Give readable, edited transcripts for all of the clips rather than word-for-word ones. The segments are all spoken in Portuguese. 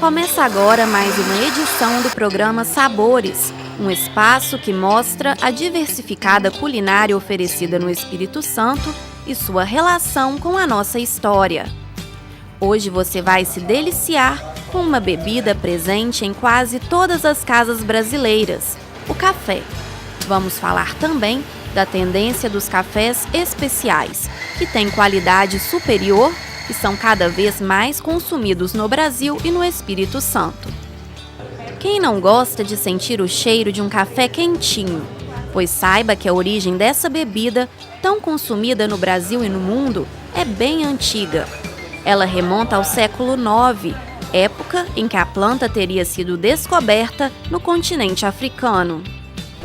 Começa agora mais uma edição do programa Sabores, um espaço que mostra a diversificada culinária oferecida no Espírito Santo e sua relação com a nossa história. Hoje você vai se deliciar com uma bebida presente em quase todas as casas brasileiras, o café. Vamos falar também da tendência dos cafés especiais, que têm qualidade superior e são cada vez mais consumidos no Brasil e no Espírito Santo. Quem não gosta de sentir o cheiro de um café quentinho? Pois saiba que a origem dessa bebida, tão consumida no Brasil e no mundo, é bem antiga. Ela remonta ao século IX, época em que a planta teria sido descoberta no continente africano.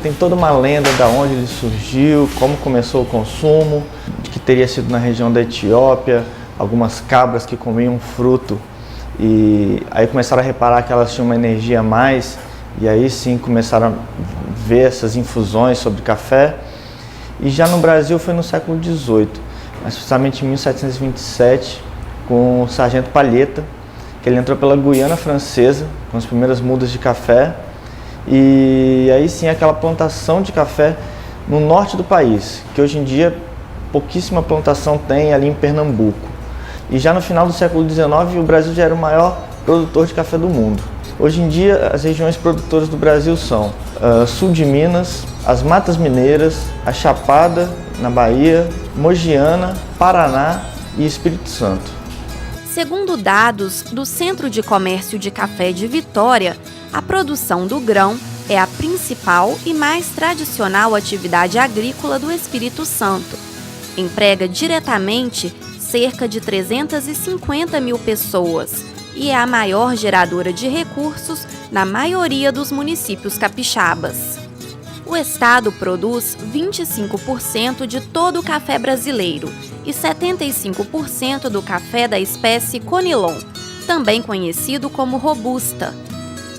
Tem toda uma lenda de onde ele surgiu, como começou o consumo, de que teria sido na região da Etiópia, algumas cabras que comiam fruto e aí começaram a reparar que elas tinham uma energia a mais e aí sim começaram a ver essas infusões sobre café. E já no Brasil foi no século XVIII, mais precisamente em 1727, com o Sargento Palheta, que ele entrou pela Guiana Francesa com as primeiras mudas de café. E aí sim aquela plantação de café no norte do país, que hoje em dia pouquíssima plantação tem ali em Pernambuco. E já no final do século XIX o Brasil já era o maior produtor de café do mundo. Hoje em dia as regiões produtoras do Brasil são sul de Minas, as Matas Mineiras, a Chapada na Bahia, Mogiana, Paraná e Espírito Santo. Segundo dados do Centro de Comércio de Café de Vitória, a produção do grão é a principal e mais tradicional atividade agrícola do Espírito Santo. Emprega diretamente cerca de 350 mil pessoas e é a maior geradora de recursos na maioria dos municípios capixabas. O estado produz 25% de todo o café brasileiro e 75% do café da espécie Conilon, também conhecido como Robusta.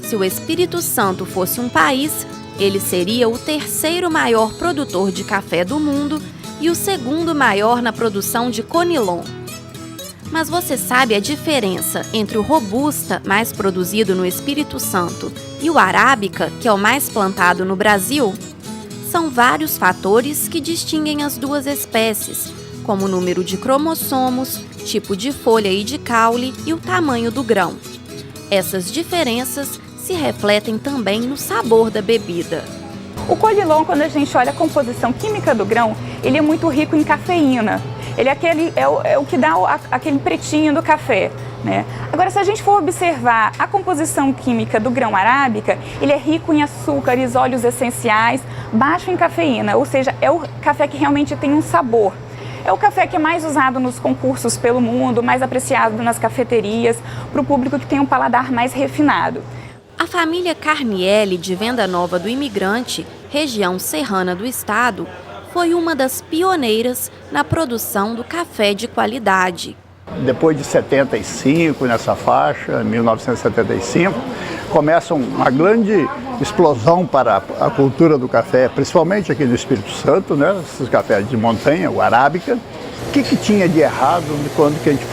Se o Espírito Santo fosse um país, ele seria o terceiro maior produtor de café do mundo e o segundo maior na produção de Conilon. Mas você sabe a diferença entre o Robusta, mais produzido no Espírito Santo, e o Arábica, que é o mais plantado no Brasil? São vários fatores que distinguem as duas espécies, como o número de cromossomos, tipo de folha e de caule e o tamanho do grão. Essas diferenças se refletem também no sabor da bebida. O Conilon, quando a gente olha a composição química do grão, ele é muito rico em cafeína. Ele é o que dá aquele pretinho do café, né? Agora, se a gente for observar a composição química do grão arábica, ele é rico em açúcares, óleos essenciais, baixo em cafeína, ou seja, é o café que realmente tem um sabor. É o café que é mais usado nos concursos pelo mundo, mais apreciado nas cafeterias, para o público que tem um paladar mais refinado. A família Carnielli de Venda Nova do Imigrante, região serrana do estado, foi uma das pioneiras na produção do café de qualidade. Depois de 75, nessa faixa, 1975, começa uma grande explosão para a cultura do café, principalmente aqui no Espírito Santo, né? Esses cafés de montanha, o Arábica. O que tinha de errado quando que a gente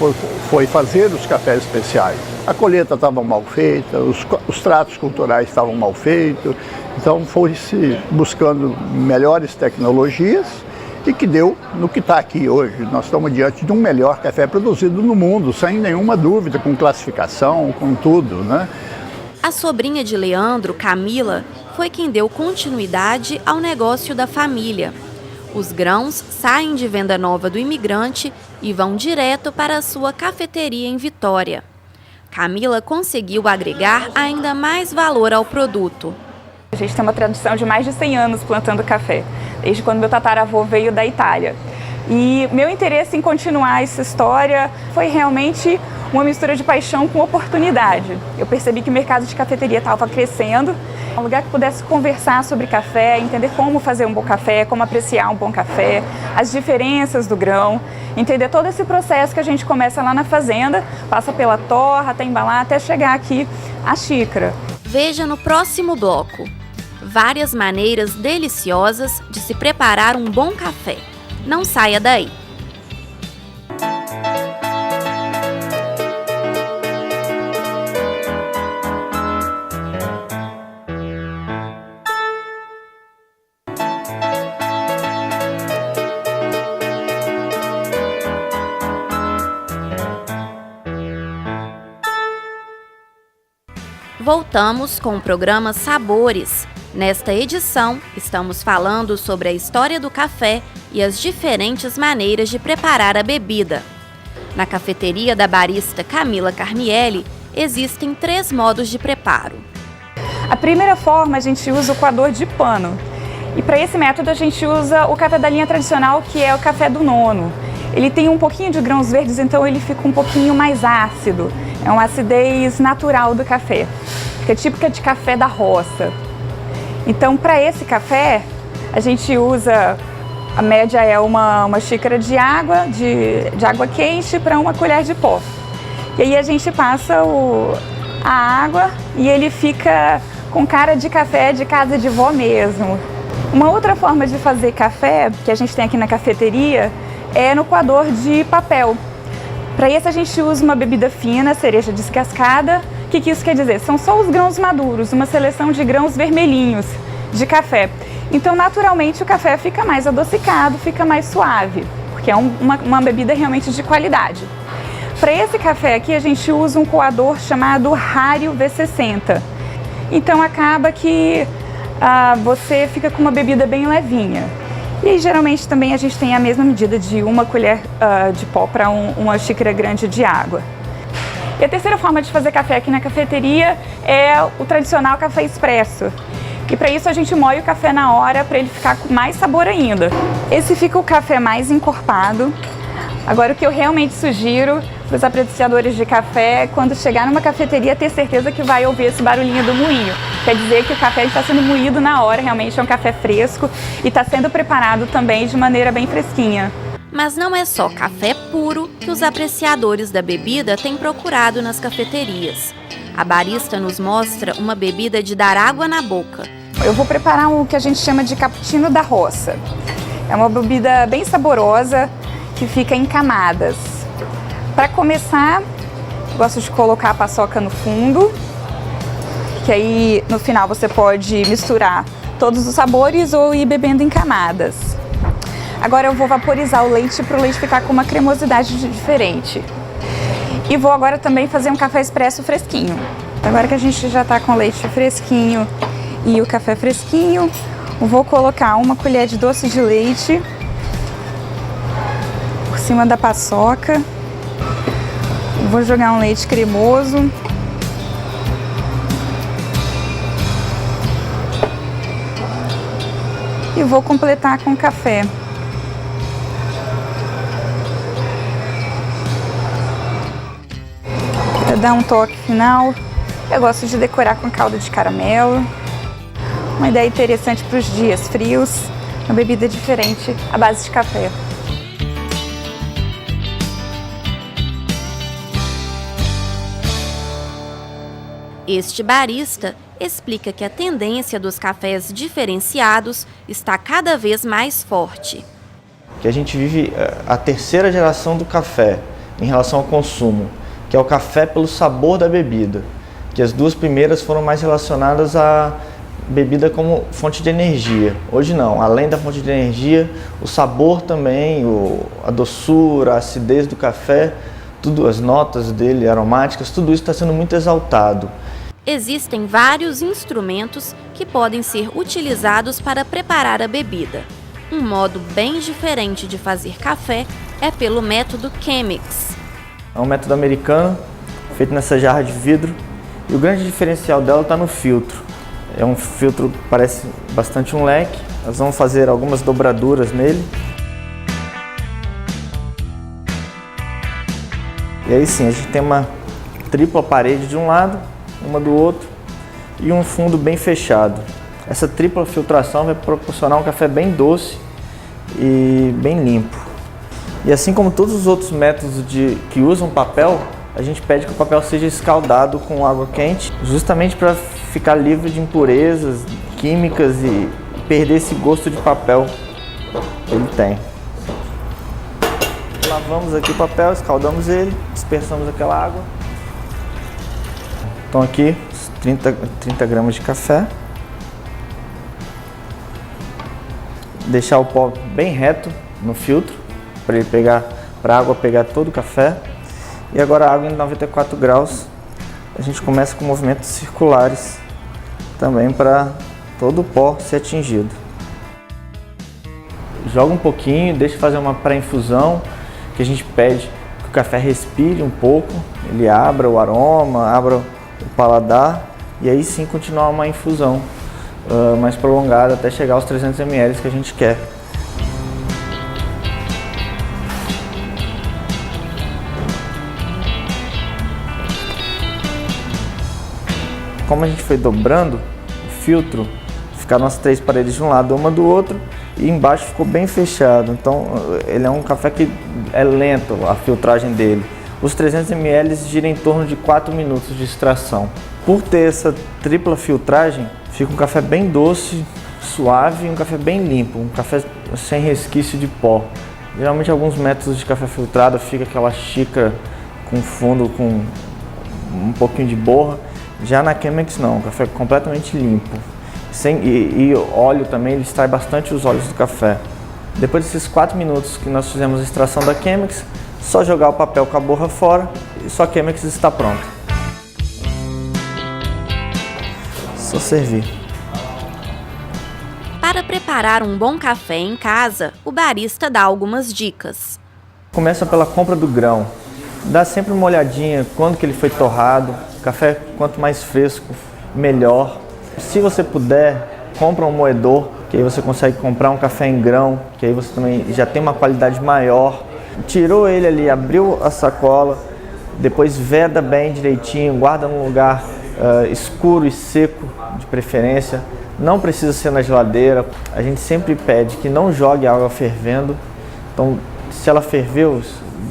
foi fazer os cafés especiais? A colheita estava mal feita, os tratos culturais estavam mal feitos, então foi-se buscando melhores tecnologias e que deu no que está aqui hoje. Nós estamos diante de um melhor café produzido no mundo, sem nenhuma dúvida, com classificação, com tudo, né? A sobrinha de Leandro, Camila, foi quem deu continuidade ao negócio da família. Os grãos saem de Venda Nova do Imigrante e vão direto para a sua cafeteria em Vitória. Camila conseguiu agregar ainda mais valor ao produto. A gente tem uma tradição de mais de 100 anos plantando café, desde quando meu tataravô veio da Itália. E meu interesse em continuar essa história foi realmente uma mistura de paixão com oportunidade. Eu percebi que o mercado de cafeteria estava crescendo, um lugar que pudesse conversar sobre café, entender como fazer um bom café, como apreciar um bom café, as diferenças do grão, entender todo esse processo que a gente começa lá na fazenda, passa pela torra, até embalar, até chegar aqui à xícara. Veja no próximo bloco. Várias maneiras deliciosas de se preparar um bom café. Não saia daí! Voltamos com o programa Sabores. Nesta edição, estamos falando sobre a história do café e as diferentes maneiras de preparar a bebida. Na cafeteria da barista Camila Carnielli, existem 3 modos de preparo. A primeira forma, a gente usa o coador de pano. E para esse método, a gente usa o café da linha tradicional, que é o café do nono. Ele tem um pouquinho de grãos verdes, então ele fica um pouquinho mais ácido. É uma acidez natural do café, que é típica de café da roça. Então, para esse café, a gente usa, a média é uma xícara de água quente para uma colher de pó. E aí a gente passa a água e ele fica com cara de café de casa de vó mesmo. Uma outra forma de fazer café, que a gente tem aqui na cafeteria, é no coador de papel. Para esse a gente usa uma bebida fina, cereja descascada. O que isso quer dizer? São só os grãos maduros, uma seleção de grãos vermelhinhos de café. Então, naturalmente, o café fica mais adocicado, fica mais suave, porque é uma bebida realmente de qualidade. Para esse café aqui, a gente usa um coador chamado Rario V60. Então, acaba que você fica com uma bebida bem levinha. E aí, geralmente, também a gente tem a mesma medida de uma colher de pó para uma xícara grande de água. E a terceira forma de fazer café aqui na cafeteria é o tradicional café expresso. E para isso a gente moe o café na hora para ele ficar com mais sabor ainda. Esse fica o café mais encorpado. Agora, o que eu realmente sugiro para os apreciadores de café é, quando chegar numa cafeteria, ter certeza que vai ouvir esse barulhinho do moinho. Quer dizer que o café está sendo moído na hora, realmente é um café fresco e está sendo preparado também de maneira bem fresquinha. Mas não é só café puro que os apreciadores da bebida têm procurado nas cafeterias. A barista nos mostra uma bebida de dar água na boca. Eu vou preparar o que a gente chama de cappuccino da roça. É uma bebida bem saborosa que fica em camadas. Para começar, gosto de colocar a paçoca no fundo, que aí no final você pode misturar todos os sabores ou ir bebendo em camadas. Agora eu vou vaporizar o leite para o leite ficar com uma cremosidade diferente. E vou agora também fazer um café expresso fresquinho. Agora que a gente já está com o leite fresquinho e o café fresquinho, eu vou colocar uma colher de doce de leite por cima da paçoca. Vou jogar um leite cremoso. E vou completar com café. Para dar um toque final, eu gosto de decorar com calda de caramelo. Uma ideia interessante para os dias frios, uma bebida diferente à base de café. Este barista explica que a tendência dos cafés diferenciados está cada vez mais forte. Que a gente vive a terceira geração do café em relação ao consumo, que é o café pelo sabor da bebida. Que as 2 primeiras foram mais relacionadas à bebida como fonte de energia. Hoje não, além da fonte de energia, o sabor também, a doçura, a acidez do café, tudo, as notas dele aromáticas, tudo isso está sendo muito exaltado. Existem vários instrumentos que podem ser utilizados para preparar a bebida. Um modo bem diferente de fazer café é pelo método Chemex. É um método americano, feito nessa jarra de vidro, e o grande diferencial dela está no filtro. É um filtro que parece bastante um leque. Nós vamos fazer algumas dobraduras nele. E aí sim, a gente tem uma tripla parede de um lado, uma do outro e um fundo bem fechado. Essa tripla filtração vai proporcionar um café bem doce e bem limpo. E assim como todos os outros métodos que usam papel, a gente pede que o papel seja escaldado com água quente, justamente para ficar livre de impurezas químicas e perder esse gosto de papel que ele tem. Lavamos aqui o papel, escaldamos ele, dispersamos aquela água. Então aqui 30 gramas de café. Deixar o pó bem reto no filtro, para a água pegar todo o café. E agora a água em 94 graus a gente começa com movimentos circulares também para todo o pó ser atingido. Joga um pouquinho, deixa fazer uma pré-infusão, que a gente pede que o café respire um pouco, ele abra o aroma, abra o paladar e aí sim continuar uma infusão mais prolongada até chegar aos 300 ml que a gente quer. Como a gente foi dobrando o filtro, ficaram as 3 paredes de um lado, uma do outro, e embaixo ficou bem fechado. Então ele é um café que é lento a filtragem dele. Os 300 ml gira em torno de 4 minutos de extração. Por ter essa tripla filtragem, fica um café bem doce, suave e um café bem limpo, um café sem resquício de pó. Geralmente alguns métodos de café filtrado fica aquela xícara com fundo com um pouquinho de borra. Já na Chemex não, um café completamente limpo. E óleo também, ele extrai bastante os óleos do café. Depois desses 4 minutos que nós fizemos a extração da Chemex, só jogar o papel com a borra fora e sua Chemex está pronta. Só servir. Para preparar um bom café em casa, o barista dá algumas dicas. Começa pela compra do grão. Dá sempre uma olhadinha quando que ele foi torrado. O café, quanto mais fresco, melhor. Se você puder, compra um moedor, que aí você consegue comprar um café em grão, que aí você também já tem uma qualidade maior. Tirou ele ali, abriu a sacola, depois veda bem direitinho, guarda num lugar escuro e seco, de preferência. Não precisa ser na geladeira. A gente sempre pede que não jogue água fervendo. Então, se ela ferveu,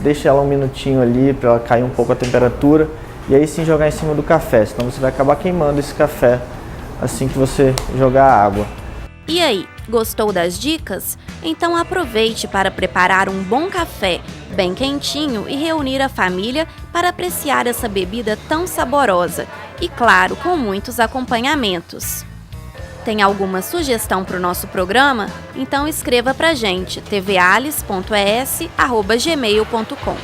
deixa ela um minutinho ali para ela cair um pouco a temperatura e aí sim jogar em cima do café, senão você vai acabar queimando esse café assim que você jogar a água. E aí, gostou das dicas? Então aproveite para preparar um bom café bem quentinho e reunir a família para apreciar essa bebida tão saborosa e, claro, com muitos acompanhamentos. Tem alguma sugestão para o nosso programa? Então escreva pra gente tvales.es@gmail.com.